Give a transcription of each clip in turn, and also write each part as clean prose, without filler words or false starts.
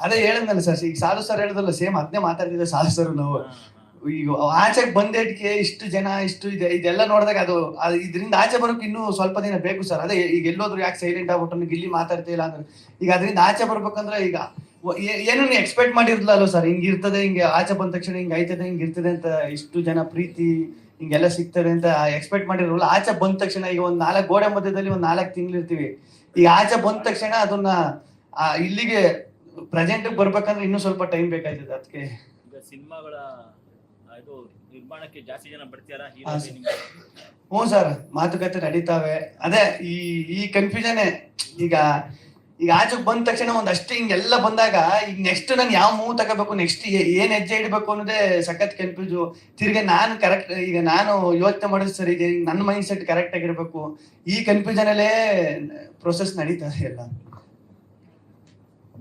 ಅದೇ ಹೇಳಿದ್ನಲ್ಲ ಸರ್, ಈಗ ಸಾಧು ಸರ್ ಹೇಳಿದ್ರಲ್ಲ ಸೇಮ್ ಅದನ್ನೇ ಮಾತಾಡ್ತಿದ್ದೆ ಸಾಧು ಸರ್. ನಾವು ಈಗ ಆಚೆಗೆ ಬಂದೇಟ್ಗೆ ಇಷ್ಟು ಜನ ಇಷ್ಟು ಇದೆ ಇದೆಲ್ಲ ನೋಡಿದಾಗ ಅದು ಇದರಿಂದ ಆಚೆ ಬರೋಕೆ ಇನ್ನೂ ಸ್ವಲ್ಪ ದಿನ ಬೇಕು ಸರ್. ಅದೇ ಈಗ ಎಲ್ಲೋದ್ರು ಯಾಕೆ ಸೈಲೆಂಟ್ ಆಗ್ಬಿಟ್ಟು ಗಿಲ್ಲಿ ಮಾತಾಡ್ತಿಲ್ಲ ಅಂದ್ರೆ, ಈಗ ಅದರಿಂದ ಆಚೆ ಬರ್ಬೇಕಂದ್ರೆ ಈಗ ಏನು ಎಕ್ಸ್ಪೆಕ್ಟ್ ಮಾಡಿರ್ಲಲ್ಲ ಸರ್, ಹಿಂಗ್ ಇರ್ತದೆ, ಹಿಂಗೆ ಆಚೆ ಬಂದ ತಕ್ಷಣ ಹಿಂಗ್ ಆಯ್ತದೆ, ಹಿಂಗ್ ಇರ್ತದೆ ಅಂತ ಇಷ್ಟು ಜನ ಪ್ರೀತಿ ಹಿಂಗೆಲ್ಲ ಸಿಗ್ತದೆ ಅಂತ ಎಕ್ಸ್ಪೆಕ್ಟ್ ಮಾಡಿರಲ್ಲ. ಆಚೆ ಬಂದ ತಕ್ಷಣ ಈಗ ಒಂದ್ 4 ಗೋಡೆ ಮಧ್ಯದಲ್ಲಿ ಒಂದ್ 4 ತಿಂಗಳು ಇರ್ತೀವಿ. ಈಗ ಆಚೆ ಬಂದ ತಕ್ಷಣ ಅದನ್ನ ಇಲ್ಲಿಗೆ ಪ್ರೆಸೆಂಟ್ ಬರ್ಬೇಕಂದ್ರೆ ಇನ್ನೂ ಸ್ವಲ್ಪ ಟೈಮ್ ಬೇಕಾಯ್ತದೆ. ಅದಕ್ಕೆ ಸಿನಿಮಾಗಳ ಇದು ನಿರ್ಮಾಣಕ್ಕೆ ಜಾಸ್ತಿ ಜನ ಬರ್ತೀರಾ? ಹ್ಞೂ ಸರ್, ಮಾತುಕತೆ ನಡೀತಾವೆ. ಅದೇ ಈ ಕನ್ಫ್ಯೂಷನ್ ಈಗ ಆಚೆಗೆ ಬಂದ ತಕ್ಷಣ ಒಂದಷ್ಟು ಹಿಂಗೆಲ್ಲ ಬಂದಾಗ ಈಗ ನೆಕ್ಸ್ಟ್ ನಾನು ಯಾವ ಮೂವ್ ತಗೋಬೇಕು, ನೆಕ್ಸ್ಟ್ ಏನ್ ಹೆಜ್ಜೆ ಇಡಬೇಕು ಅನ್ನೋದೇ ಸಖತ್ ಕನ್ಫ್ಯೂಸ್. ತಿರ್ಗಿ ನಾನು ಕರೆಕ್ಟ್ ಈಗ ನಾನು ಯೋಚನೆ ಮಾಡೋದು ಸರಿ ಇದೆ, ನನ್ನ ಮೈಂಡ್ ಸೆಟ್ ಕರೆಕ್ಟ್ ಆಗಿರ್ಬೇಕು. ಈ ಕನ್ಫ್ಯೂಷನ್ ಅಲ್ಲೇ ಪ್ರೊಸೆಸ್ ನಡೀತದೆ ಎಲ್ಲ.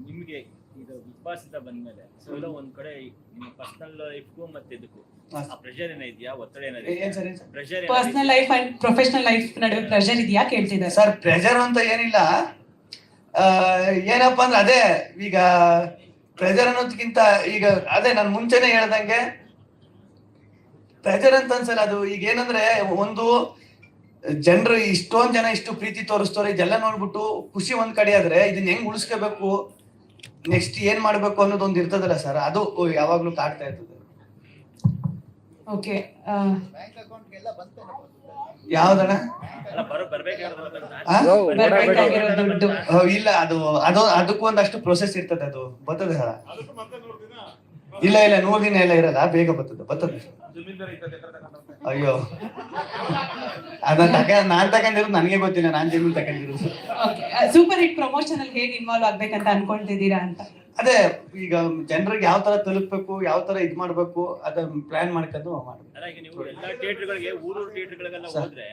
ನಿಮ್ಗೆ ಇದು ಬಿಗ್ ಬಾಸ್ ಇಂದ ಬಂದ್ಮೇಲೆ ಒಂದ್ ಕಡೆ ನಿಮ್ಮ ಪರ್ಸನಲ್ ಲೈಫ್ಗೂ ಮತ್ತೆ ಇದಕ್ಕೂ ಪ್ರೆಷರ್ ಏನೋ ಇದೆಯಾ, ಒತ್ತಡ ಏನಾದ್ರು? Personal life and professional life ನಡುವೆ ಪ್ರೆಷರ್ ಇದೆಯಾ ಕೇಳ್ತಿದ್ದಾರೆ ಸರ್. ಪ್ರೆಷರ್ ಅಂತ ಏನಿಲ್ಲ, ಏನಪ್ಪಾ ಅಂದ್ರೆ ಅದೇ ಈಗ ಪ್ರೆಷರ್ ಅನ್ನೋದಕ್ಕಿಂತ ಈಗ ಅದೇ ನಾನು ಮುಂಚೆನೆ ಹೇಳ್ದಂಗೆ ಪ್ರೆಷರ್ ಅಂತ ಅನ್ಸಲ್ಲ. ಅದು ಈಗ ಏನಂದ್ರೆ ಒಂದು ಜನರು ಇಷ್ಟೊಂದ್ ಜನ ಇಷ್ಟು ಪ್ರೀತಿ ತೋರಿಸ್ತಾರೆ, ಇದೆಲ್ಲ ನೋಡ್ಬಿಟ್ಟು ಖುಷಿ ಒಂದ್ ಕಡೆ ಆದ್ರೆ ಇದನ್ನ ಹೆಂಗ್ ಉಳಿಸ್ಕೋಬೇಕು, ನೆಕ್ಸ್ಟ್ ಏನ್ ಮಾಡ್ಬೇಕು ಅನ್ನೋದೊಂದು ಇರ್ತದಲ್ಲ ಸರ್, ಅದು ಯಾವಾಗ್ಲೂ ಕಾಡ್ತಾ ಇರ್ತದೆ. ಓಕೆ, ಯಾವ್ದಣ್ಣ? ಇಲ್ಲ, ಅದಕ್ಕೂ ಒಂದಷ್ಟು ಪ್ರೊಸೆಸ್ ಇರ್ತದೆ, ಅದು ಬರ್ತದೆ ಸರ್. ಇಲ್ಲ 100 ದಿನ ಎಲ್ಲ ಇರಲ್ಲ, ಬೇಗ ಬರ್ತದೆ. ಅಯ್ಯೋ, ನಾನ್ ತಗೊಂಡಿರೋದು ನನಗೆ ಗೊತ್ತಿಲ್ಲ, ನಾನ್ ಜಮೀನ್ ತಗೊಂಡಿರೋದು. ಸೂಪರ್ ಹಿಟ್ ಪ್ರಮೋಷನ್ ಅಲ್ಲಿ ಹೇಗೆ ಇನ್ವಾಲ್ವ್ ಆಗ್ಬೇಕಂತ ಅನ್ಕೊಳ್ತಿದ್ದೀರಾ ಅಂತ? ಅದೇ ಈಗ ಜನರಿಗೆ ಯಾವ ತರ ತಲುಪಬೇಕು, ಯಾವ ತರ ಇದ್ ಮಾಡ್ಬೇಕು ಅದನ್ನ ಪ್ಲಾನ್ ಮಾಡ್ಕೊಂಡು ಮಾಡ್ಬೇಕು. ನೀವು ಎಲ್ಲಾ ಥಿಯೇಟರ್ಗಳಿಗೆ ಊರೂರು ಥಿಯೇಟರ್ಗಳಿಗೆಲ್ಲ ಹೋದ್ರೆ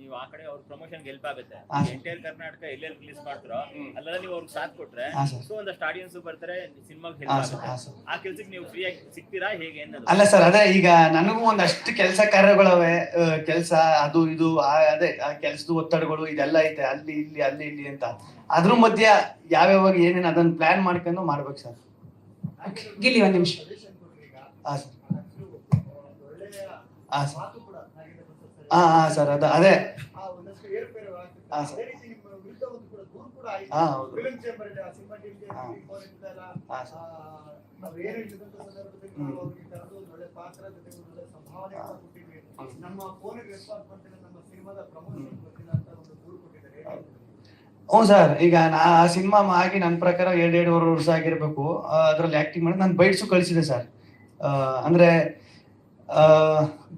ನೀವು ಆ ಕಡೆ ಅವ್ರ ಪ್ರಮೋಷನ್ ಹೆಲ್ಪ್ ಆಗುತ್ತೆ. ಎಂಟೈರ್ ಕರ್ನಾಟಕ ಎಲ್ಲೆಲ್ಲಿ ರಿಲೀಸ್ ಮಾಡ್ತಾರೋ ಅಲ್ಲೆಲ್ಲ ನೀವು ಅವ್ರಿಗೆ ಸಾಥ್ ಕೊಟ್ರೆ ಸೊ ಒಂದಷ್ಟು ಆಡಿಯನ್ಸ್ ಬರ್ತಾರೆ, ಸಿನಿಮಾಗೆ ಹೆಲ್ಪ್ ಆಗುತ್ತೆ. ಆ ಕೆಲ್ಸಕ್ಕೆ ನೀವು ಫ್ರೀ ಆಗಿ ಸಿಗ್ತೀರಾ ಹೇಗೆ? ಅಲ್ಲ ಸರ್, ಅದೇ ಈಗ ನನಗೂ ಒಂದಷ್ಟು ಕೆಲಸ ಕಾರ್ಯಗಳವೆ, ಕೆಲಸ ಅದು ಇದು ಅದೇ ಕೆಲಸದ ಒತ್ತಡಗಳು ಇದೆಲ್ಲ ಐತೆ, ಅಲ್ಲಿ ಇಲ್ಲಿ ಅಂತ. ಅದ್ರ ಮಧ್ಯ ಯಾವ್ಯಾವಾಗ ಏನೇನು ಅದನ್ನ ಪ್ಲಾನ್ ಮಾಡ್ಕೊಂಡು ಮಾಡ್ಬೇಕು ಸರ್. ಗಿಲ್ಲಿ ಒಂದ್ ನಿಮಿಷ. ಸರ್ ಅದೇ ಹ್ಞೂ ಸರ್. ಈಗ ಆ ಸಿನಿಮಾ ಆಗಿ ನನ್ನ ಪ್ರಕಾರ 2.5 ವರ್ಷ ಆಗಿರ್ಬೇಕು. ಅದ್ರಲ್ಲಿ ಆಕ್ಟಿಂಗ್ ಮಾಡಿ ನಾನು ಬೈಟ್ಸು ಕಳಿಸಿದೆ ಸರ್. ಅಂದ್ರೆ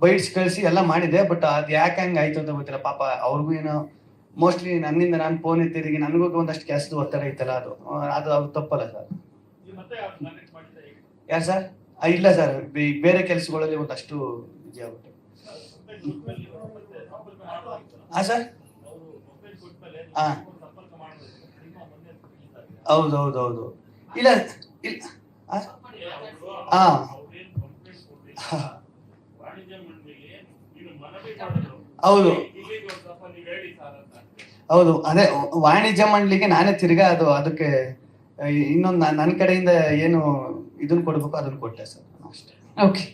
ಬೈಟ್ಸ್ ಕಳಿಸಿ ಎಲ್ಲ ಮಾಡಿದೆ, ಬಟ್ ಅದು ಯಾಕೆ ಹಂಗೆ ಆಯ್ತು ಅಂತ ಗೊತ್ತಿಲ್ಲ. ಪಾಪ ಅವ್ರಿಗೂ ಏನೋ ಮೋಸ್ಟ್ಲಿ ನನ್ನಿಂದ ನಾನು ಫೋನ್ ಎತ್ತಿರಿಗೆ ನನಗೂ ಒಂದಷ್ಟು ಕೆಲಸದ ಒತ್ತಡ ಐತಲ್ಲ, ಅದು ತಪ್ಪಲ್ಲ ಸರ್. ಯಾರು ಸರ್? ಇಲ್ಲ ಸರ್, ಬೇರೆ ಕೆಲಸಗಳಲ್ಲಿ ಒಂದಷ್ಟು ಬಿಜಿ ಆಗ್ಬಿಟ್ಟು. ಹಾ ಸರ್, ಹಾ ಹೌದು. ಇಲ್ಲ ಹಾ ಹೌದು, ಅದೇ ವಾಣಿಜ್ಯ ಮಂಡಳಿಗೆ ನಾನೇ ತಿರ್ಗಾ ಅದಕ್ಕೆ ಇನ್ನೊಂದು ನನ್ನ ಕಡೆಯಿಂದ ಏನು ಇದನ್ನ ಕೊಡ್ಬೇಕು ಅದನ್ನ ಕೊಟ್ಟೆ ಸರ್ ಅಷ್ಟೇ. ಓಕೆ,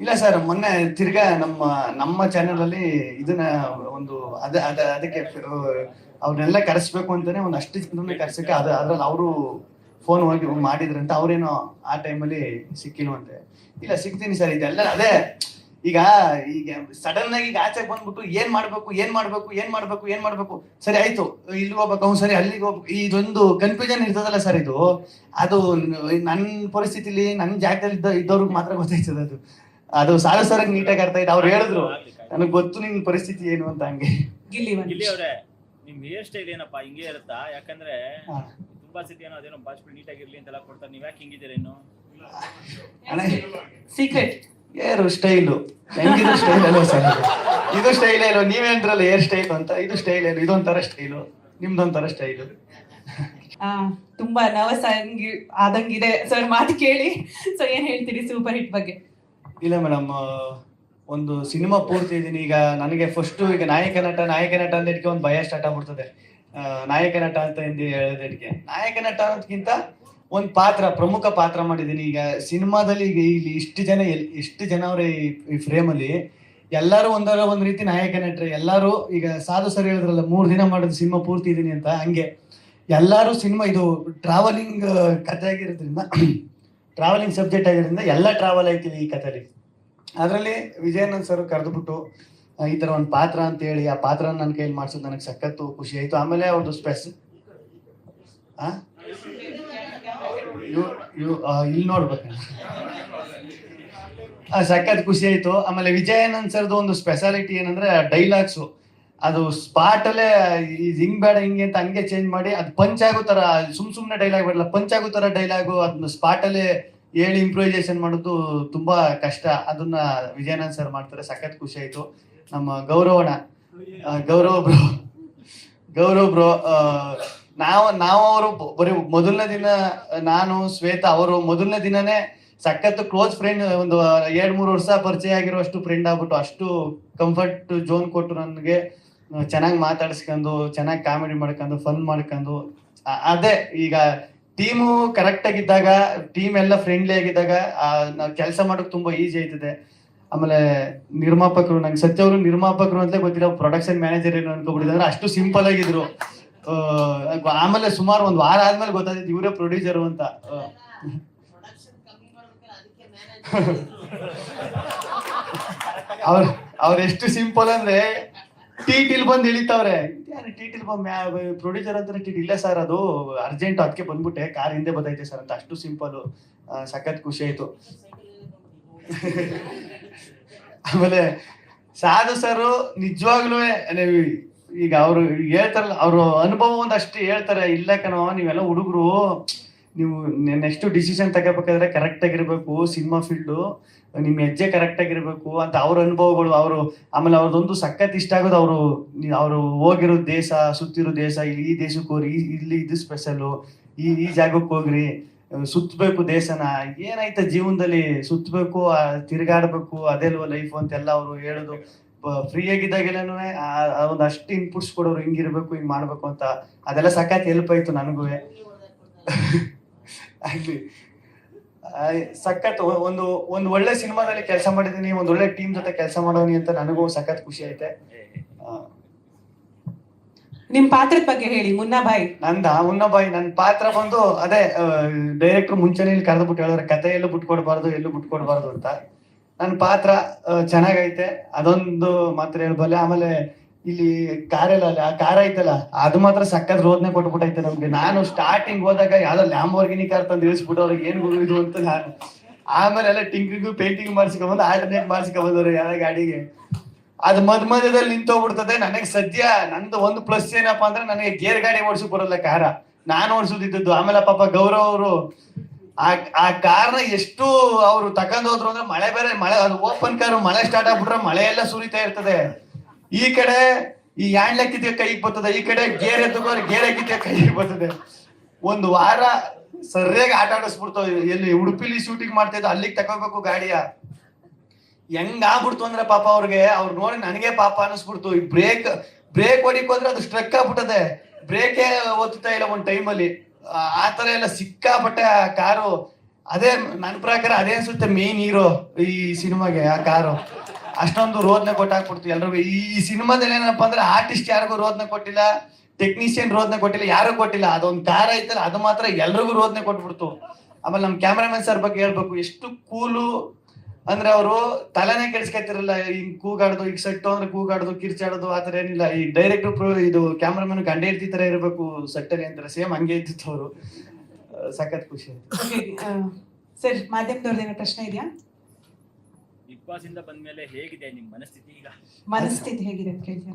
ಇಲ್ಲ ಸರ್, ಮೊನ್ನೆ ತಿರ್ಗಾ ನಮ್ಮ ಚಾನೆಲ್ ಅಲ್ಲಿ ಇದನ್ನ ಒಂದು ಅದಕ್ಕೆ ಅವ್ರನ್ನೆಲ್ಲ ಕರೆಸ್ಬೇಕು ಅಂತಾನೆ ಒಂದಷ್ಟು ಜನರನ್ನ ಕರ್ಸಕ್ಕೆ ಅದ್ರಲ್ಲಿ ಅವರು ಫೋನ್ ಹೋಗಿ ಮಾಡಿದ್ರಂತ. ಅವ್ರೇನೋ ಆ ಟೈಮಲ್ಲಿ ಸಿಕ್ಕಿಲ್ವಂತೆ. ಇಲ್ಲ, ಸಿಗ್ತೀನಿ ಸರ್. ಇದೆಲ್ಲ ಅದೇ ಈಗ ಸಡನ್ ಆಗಿ ಈಗ ಆಚೆಗೆ ಬಂದ್ಬಿಟ್ಟು ಏನ್ ಮಾಡ್ಬೇಕು ಸರಿ ಆಯ್ತು, ಇಲ್ಲಿ ಹೋಗ್ಬೇಕು, ಸರಿ ಅಲ್ಲಿಗೆ ಹೋಗ್ಬೇಕು, ಇದೊಂದು ಕನ್ಫ್ಯೂಷನ್ ಇರ್ತದಲ್ಲ ಸರ್. ಅದು ನನ್ನ ಪರಿಸ್ಥಿತಿಲಿ ನನ್ನ ಜಾಗದಲ್ಲಿ ಇದ್ದವ್ರಿಗೆ ಮಾತ್ರ ಗೊತ್ತಾಯ್ತದೆ. ಅದು ಸಾಲು ಸರ್ ನೀಟಾಗಿ ಅರ್ಥ ಆಯ್ತು. ಅವ್ರು ಹೇಳಿದ್ರು ನನಗೆ ಗೊತ್ತು ನಿನ್ ಪರಿಸ್ಥಿತಿ ಏನು ಅಂತ. ಹಂಗೆ ಗಿಲ್ಲಿ ಅವ್ರೆ, ನಿಮ್ ಹೇರ್ ಸ್ಟೈಲ್ ಏನಪ್ಪಾ ಹಿಂಗೆ ಇರುತ್ತಾ? ಯಾಕಂದ್ರೆ ತುಂಬಾ ಸತಿ ಏನೋ ಅದೇನೋ ಬಾಷ್ಪಿ ನೀಟಾಗಿರ್ಲಿ ಅಂತೆಲ್ಲ ಕೊಡ್ತಾರೆ, ನೀವ್ ಯಾಕೆ ಹಿಂಗಿದ್ದೀರಾ? ಇನ್ನು ಸೀಕ್ರೆಟ್ ಏರು ಸ್ಟೈಲು ಹೆಂಗಿದು ಸ್ಟೈಲ್ ಅಲ್ವ ಸರ್? ಇದು ಸ್ಟೈಲ್ ಅಲ್ವ? ನೀವೇನ್ರಲ್ಲ ಏರ್ ಸ್ಟೈಲ್ ಅಂತ, ಇದು ಸ್ಟೈಲ್ ಅಲ್ವ? ಇದೊಂಥರ ಸ್ಟೈಲು, ನಿಮ್ದೊಂಥರ ಸ್ಟೈಲು. ತುಂಬಾ ನರ್ವಸ್ ಆದಂಗಿದೆ ಸರ್ ಮಾತು ಕೇಳಿ. ಸೊ ಏನ್ ಹೇಳ್ತೀರಿ ಸೂಪರ್ ಹಿಟ್ ಬಗ್ಗೆ? ಇಲ್ಲ ಮೇಡಮ್, ಒಂದು ಸಿನಿಮಾ ಪೂರ್ತಿ ಇದೀನಿ. ಈಗ ನನಗೆ ಫಸ್ಟ್ ಈಗ ನಾಯಕ ನಟ ಅಂದಿದ್ದಕ್ಕೆ ಒಂದು ಭಯ ಸ್ಟಾರ್ಟ್ ಆಗ್ಬಿಡ್ತದೆ. ನಾಯಕ ನಟ ಅಂತ ಹೇಳಿದಕ್ಕೆ ನಾಯಕ ನಟ ಅನ್ನೋದಕ್ಕಿಂತ ಒಂದು ಪ್ರಮುಖ ಪಾತ್ರ ಮಾಡಿದ್ದೀನಿ. ಈಗ ಸಿನಿಮಾದಲ್ಲಿ ಈಗ ಇಲ್ಲಿ ಇಷ್ಟು ಜನ ಅವ್ರೆ ಈ ಫ್ರೇಮ್ ಅಲ್ಲಿ ಎಲ್ಲರೂ ಒಂದರ ಒಂದ್ ರೀತಿ ನಾಯಕ ನಟರೆ. ಎಲ್ಲರೂ ಈಗ ಸಾಧು ಸರ್ ಹೇಳಿದ್ರಲ್ಲ 3 ದಿನ ಮಾಡೋದು ಸಿನಿಮಾ ಪೂರ್ತಿ ಇದೀನಿ ಅಂತ, ಹಂಗೆ ಎಲ್ಲರೂ ಸಿನಿಮಾ ಇದು ಟ್ರಾವೆಲಿಂಗ್ ಕಥೆ ಆಗಿರೋದ್ರಿಂದ ಟ್ರಾವೆಲಿಂಗ್ ಸಬ್ಜೆಕ್ಟ್ ಆಗಿರೋದ್ರಿಂದ ಎಲ್ಲ ಟ್ರಾವೆಲ್ ಆಯ್ತೀವಿ ಈ ಕಥೆಲಿ. ಅದರಲ್ಲಿ ವಿಜಯನಂದ್ ಸರ್ ಕರೆದುಬಿಟ್ಟು ಈ ತರ ಒಂದು ಪಾತ್ರ ಅಂತ ಹೇಳಿ ಆ ಪಾತ್ರ ನನ್ನ ಕೈಯಲ್ಲಿ ಮಾಡ್ಸೋದು ನನಗೆ ಸಖತ್ತು ಖುಷಿ ಆಯ್ತು. ಆಮೇಲೆ ಅವ್ರದ್ದು ಇಲ್ಲಿ ನೋಡ್ಬೇಕು, ಸಖತ್ ಖುಷಿ ಆಯ್ತು. ಆಮೇಲೆ ವಿಜಯಾನಂದ್ ಸರ್ದು ಒಂದು ಸ್ಪೆಷಾಲಿಟಿ ಏನಂದ್ರೆ ಡೈಲಾಗ್ಸು ಅದು ಸ್ಪಾಟ್ ಅಲ್ಲೇ ಹಿಂಗ್ ಬೇಡ ಹಿಂಗೆ ಅಂತ ಹಂಗೆ ಚೇಂಜ್ ಮಾಡಿ ಅದು ಪಂಚ್ ಆಗೋ ತರ, ಸುಮ್ನೆ ಡೈಲಾಗ್ ಬರಲ್ಲ, ಪಂಚ್ ಆಗೋ ತರ ಡೈಲಾಗು ಅದನ್ನ ಸ್ಪಾಟ್ ಅಲ್ಲೇ ಹೇಳಿ ಇಂಪ್ರೂವೈಸೇಷನ್ ಮಾಡೋದು ತುಂಬಾ ಕಷ್ಟ. ಅದನ್ನ ವಿಜಯಾನಂದ್ ಸರ್ ಮಾಡ್ತಾರೆ, ಸಖತ್ ಖುಷಿ ಆಯ್ತು. ನಮ್ಮ ಗೌರವ್ ಬ್ರೋ ನಾವು ಅವರು ಬರೀ ಮೊದಲನೇ ದಿನ ನಾನು ಶ್ವೇತಾ ಅವರು ಮೊದಲನೇ ದಿನನೇ ಸಖತ್ ಕ್ಲೋಸ್ ಫ್ರೆಂಡ್, ಒಂದು 2-3 ವರ್ಷ ಪರಿಚಯ ಆಗಿರುವಷ್ಟು ಫ್ರೆಂಡ್ ಆಗ್ಬಿಟ್ಟು ಅಷ್ಟು ಕಂಫರ್ಟ್ ಝೋನ್ ಕೊಟ್ಟು ನನಗೆ ಚೆನ್ನಾಗಿ ಮಾತಾಡಿಸ್ಕೊಂಡು ಚೆನ್ನಾಗಿ ಕಾಮಿಡಿ ಮಾಡ್ಕೊಂಡು ಫನ್ ಮಾಡ್ಕೊಂಡು. ಅದೇ ಈಗ ಟೀಮು ಕರೆಕ್ಟ್ ಆಗಿದ್ದಾಗ, ಟೀಮ್ ಎಲ್ಲ ಫ್ರೆಂಡ್ಲಿ ಆಗಿದ್ದಾಗ ನಾವು ಕೆಲಸ ಮಾಡೋಕೆ ತುಂಬಾ ಈಸಿ ಆಯ್ತದೆ. ಆಮೇಲೆ ನಿರ್ಮಾಪಕರು, ನಂಗೆ ಸತ್ಯ ಅವರು ನಿರ್ಮಾಪಕರು ಅಂತಲೇ ಗೊತ್ತಿಲ್ಲ, ಪ್ರೊಡಕ್ಷನ್ ಮ್ಯಾನೇಜರ್ ಏನು ಅನ್ಕೊಬಿಟ್ಟಿದ್ರೆ ಅಷ್ಟು ಸಿಂಪಲ್ ಆಗಿದ್ರು. ಆಮೇಲೆ ಸುಮಾರು 1 ವಾರ ಆದ್ಮೇಲೆ ಗೊತ್ತಾಯ್ತು ಇವರೇ ಪ್ರೊಡ್ಯೂಸರು ಅಂತ. ಅವ್ರ ಎಷ್ಟು ಸಿಂಪಲ್ ಅಂದ್ರೆ ಟಿಟಿಲ್ ಬಂದು ಇಳಿತಾವ್ರೆ, ಟಿಟಿಲ್ ಪ್ರೊಡ್ಯೂಸರ್ ಅಂತ ಇಲ್ಲ ಸರ್ ಅದು ಅರ್ಜೆಂಟ್ ಅದಕ್ಕೆ ಬಂದ್ಬಿಟ್ಟೆ ಕಾರ್ ಹಿಂದೆ ಬದೈತೆ ಸರ್ ಅಂತ, ಅಷ್ಟು ಸಿಂಪಲ್. ಸಖತ್ ಖುಷಿ ಆಯ್ತು. ಆಮೇಲೆ ಸಾಧು ಸರ್ ನಿಜವಾಗ್ಲೂ ಈಗ ಅವ್ರು ಹೇಳ್ತಾರಲ್ಲ, ಅವ್ರ ಅನುಭವ ಒಂದಷ್ಟು ಹೇಳ್ತಾರೆ. ಇಲ್ಲ ಕಣೋ ನೀವೆಲ್ಲ ಹುಡುಗರು, ನೀವು ನೆಕ್ಸ್ಟ್ ಡಿಸಿಷನ್ ತಗೋಬೇಕಾದ್ರೆ ಕರೆಕ್ಟ್ ಆಗಿರ್ಬೇಕು, ಸಿನಿಮಾ ಫೀಲ್ಡು ನಿಮ್ ಹೆಜ್ಜೆ ಕರೆಕ್ಟ್ ಆಗಿರ್ಬೇಕು ಅಂತ ಅವ್ರ ಅನುಭವಗಳು. ಆಮೇಲೆ ಅವ್ರದೊಂದು ಸಖತ್ ಇಷ್ಟ ಆಗೋದು, ಅವರು ಹೋಗಿರೋ ದೇಶ, ಸುತ್ತಿರೋ ದೇಶ, ಈ ದೇಶಕ್ಕೆ ಹೋಗ್ರಿ, ಇಲ್ಲಿ ಇದು ಸ್ಪೆಷಲು, ಈ ಜಾಗಕ್ಕೆ ಹೋಗ್ರಿ, ಸುತ್ತಬೇಕು ದೇಶನ, ಏನಾಯ್ತ ಜೀವನದಲ್ಲಿ ಸುತ್ತಬೇಕು, ತಿರುಗಾಡ್ಬೇಕು, ಅದೆಲ್ವ ಲೈಫ್ ಅಂತೆಲ್ಲ ಅವರು ಹೇಳೋದು. ಫ್ರೀ ಆಗಿದ್ದಾಗೆಲ್ಲನೂ ಒಂದಷ್ಟು ಇನ್ಪುಟ್ಸ್ ಕೊಡೋರು, ಹಿಂಗಿರ್ಬೇಕು ಹಿಂಗ್ ಮಾಡ್ಬೇಕು ಅಂತ. ಅದೆಲ್ಲ ಸಖತ್ ಹೆಲ್ಪ್ ಆಯ್ತು ನನಗೂ. ಆಗ್ಲಿ ಸಖತ್ ಒಂದು ಒಳ್ಳೆ ಸಿನಿಮಾದಲ್ಲಿ ಕೆಲಸ ಮಾಡಿದೀನಿ, ಒಂದ್ ಒಳ್ಳೆ ಟೀಮ್ ಜೊತೆ ಕೆಲಸ ಮಾಡೋನಿ ಅಂತ ನನಗೂ ಸಖತ್ ಖುಷಿ ಐತೆ. ನಿಮ್ ಪಾತ್ರದ ಬಗ್ಗೆ ಹೇಳಿ. ಮುನ್ನಾಬಾಯಿ ನನ್ನ ಪಾತ್ರ ಬಂದು ಅದೇ ಡೈರೆಕ್ಟರ್ ಮುಂಚೆನೇ ಕರೆದ್ಬಿಟ್ಟು ಹೇಳೋರು ಕತೆ ಎಲ್ಲೂ ಬಿಟ್ಕೊಡ್ಬಾರ್ದು ಅಂತ. ನನ್ನ ಪಾತ್ರ ಚೆನ್ನಾಗೈತೆ, ಅದೊಂದು ಮಾತ್ರ ಹೇಳ್ಬಲ್ಲೆ. ಆಮೇಲೆ ಇಲ್ಲಿ ಆ ಕಾರ ಐತಲ್ಲ ಅದು ಮಾತ್ರ ಸಖತ್ ರೋದನೆ ಕೊಟ್ಬಿಟ್ಟೈತೆ ನಮ್ಗೆ. ನಾನು ಸ್ಟಾರ್ಟಿಂಗ್ ಹೋದಾಗ ಯಾವ್ದೋ ಲ್ಯಾಂಬೋರ್ಗಿನಿ ಕಾರ್ ತಂದು ಇಳಿಸ್ಬಿಟ್ಟು ಅವ್ರಿಗೆ ಏನ್ ಇದು ಅಂತ ನಾನು. ಆಮೇಲೆ ಎಲ್ಲ ಟಿಂಕ್ರಿಂಗು ಪೇಂಟಿಂಗ್ ಮಾಡಿಸ್ಕೊಂಡ್ಬಂದು ಆಲ್ಟರ್ನೇಟ್ ಮಾಡಿಸ್ಕೊಂಡ್ಬಂದವ್ರು ಯಾವ ಗಾಡಿಗೆ. ಅದು ಮಧ್ಯದಲ್ಲಿ ನಿಂತೋಗ್ಬಿಡ್ತದೆ. ನನಗೆ ಸದ್ಯ ನಂದು ಒಂದು ಪ್ಲಸ್ ಏನಪ್ಪಾ ಅಂದ್ರೆ ನನಗೆ ಗೇರ್ ಗಾಡಿ ಓಡಿಸಕ್ ಬರೋಲ್ಲ, ಕಾರ ನಾನು ಓಡಿಸೋದಿದ್ದದ್ದು. ಆಮೇಲೆ ಪಾಪ ಗೌರವ್ ಅವರು ಆ ಕಾರ್ನ ಎಷ್ಟು ಅವ್ರು ತಕೊಂಡೋದ್ರು ಅಂದ್ರೆ ಮಳೆ ಅದು ಓಪನ್ ಕಾರು, ಮಳೆ ಸ್ಟಾರ್ಟ್ ಆಗ್ಬಿಟ್ರೆ ಮಳೆ ಎಲ್ಲ ಸುರಿತಾ ಇರ್ತದೆ. ಈ ಕಡೆ ಈ ಕಿತ್ತಿಗೆ ಕೈಗೆ ಬರ್ತದೆ, ಈ ಕಡೆ ಗೇರ್ ಎತ್ತುಕೋದ್ರೆ ಗೇರ್ ಕಿತ್ತಿಗೆ ಕೈಗೆ ಬರ್ತದೆ. 1 ವಾರ ಸರಿಯಾಗಿ ಆಟ ಆಡಿಸ್ಬಿಡ್ತಾವ. ಎಲ್ಲಿ ಉಡುಪಿಲಿ ಶೂಟಿಂಗ್ ಮಾಡ್ತಾ ಇದ್ದು ಅಲ್ಲಿಗೆ ತಗೋಬೇಕು ಗಾಡಿಯ. ಹೆಂಗ್ ಆಗ್ಬಿಡ್ತು ಅಂದ್ರೆ ಪಾಪ ಅವ್ರು ನೋಡಿ ನನಗೆ ಪಾಪ ಅನಿಸ್ಬಿಡ್ತು. ಈ ಬ್ರೇಕ್ ಹೊಡಿಕ್ ಹೋದ್ರೆ ಅದು ಸ್ಟ್ರಕ್ ಆಗ್ಬಿಟ್ಟದೆ, ಬ್ರೇಕೇ ಓದ್ತಾ ಇಲ್ಲ ಒಂದ್ ಟೈಮಲ್ಲಿ. ಆತರ ಎಲ್ಲ ಸಿಕ್ಕಾಪಟ್ಟೆ ಆ ಕಾರು. ಅದೇ ನನ್ನ ಪ್ರಕಾರ ಅದೇ ಅನ್ಸುತ್ತೆ ಮೇನ್ ಹೀರೋ ಈ ಸಿನಿಮಾಗೆ. ಆ ಕಾರು ಅಷ್ಟೊಂದು ರೋದನೆ ಕೊಟ್ಟಾಕ್ಬಿಡ್ತು ಎಲ್ರಿಗೂ. ಈ ಸಿನಿಮಾದಲ್ಲಿ ಏನಪ್ಪಾ ಅಂದ್ರೆ ಆರ್ಟಿಸ್ಟ್ ಯಾರಿಗೂ ರೋದನೆ ಕೊಟ್ಟಿಲ್ಲ, ಟೆಕ್ನಿಷಿಯನ್ ರೋದನೆ ಕೊಟ್ಟಿಲ್ಲ, ಯಾರು ಕೊಟ್ಟಿಲ್ಲ. ಅದೊಂದು ಕಾರ್ ಐತಲ್ಲ ಅದು ಮಾತ್ರ ಎಲ್ರಿಗೂ ರೋದನೆ ಕೊಟ್ಬಿಡ್ತು. ಆಮೇಲೆ ನಮ್ ಕ್ಯಾಮ್ರಾಮನ್ ಸರ್ ಬಗ್ಗೆ ಹೇಳ್ಬೇಕು, ಎಷ್ಟು ಕೂಲು ಅಂದ್ರೆ ಅವರು ತಲೆನೇ ಕೆಡಿಸ್ಕೊತಿರಲ್ಲ. ಹಿಂಗ್ ಕೂಗಾಡೋದು, ಈಗ ಸೆಟ್ಟು ಅಂದ್ರೆ ಕೂಗಾಡೋದು, ಕಿರ್ಚಾಡೋದು ಆತರ ಏನಿಲ್ಲ. ಈ ಡೈರೆಕ್ಟರ್ ಇದು ಕ್ಯಾಮ್ರಾಮನ್ ಗಂಡ ಹೆಂಡತಿ ತರ ಇರಬೇಕು ಸೆಟ್ಟಲ್ಲಿ ಅಂತಾರೆ, ಸೇಮ್ ಹಂಗೆ ಇದ್ದಿತ್ತು ಅವರು. ಸಖತ್ ಖುಷಿ ಆಯ್ತು. ಸರ್, ಮಾಧ್ಯಮದವ್ರದ್ದೇನೋ ಪ್ರಶ್ನೆ ಇದೆಯಾ? ಬಿಗ್ ಬಾಸ್ ಇಂದ ಬಂದ್ಮೇಲೆ ಹೇಗಿದೆ ನಿಮ್ ಮನಸ್ಥಿತಿ ಈಗ? ಮನಸ್ಥಿತಿ ಹೇಗಿದೆ ಅಂತ ಕೇಳ್ತೀನಿ.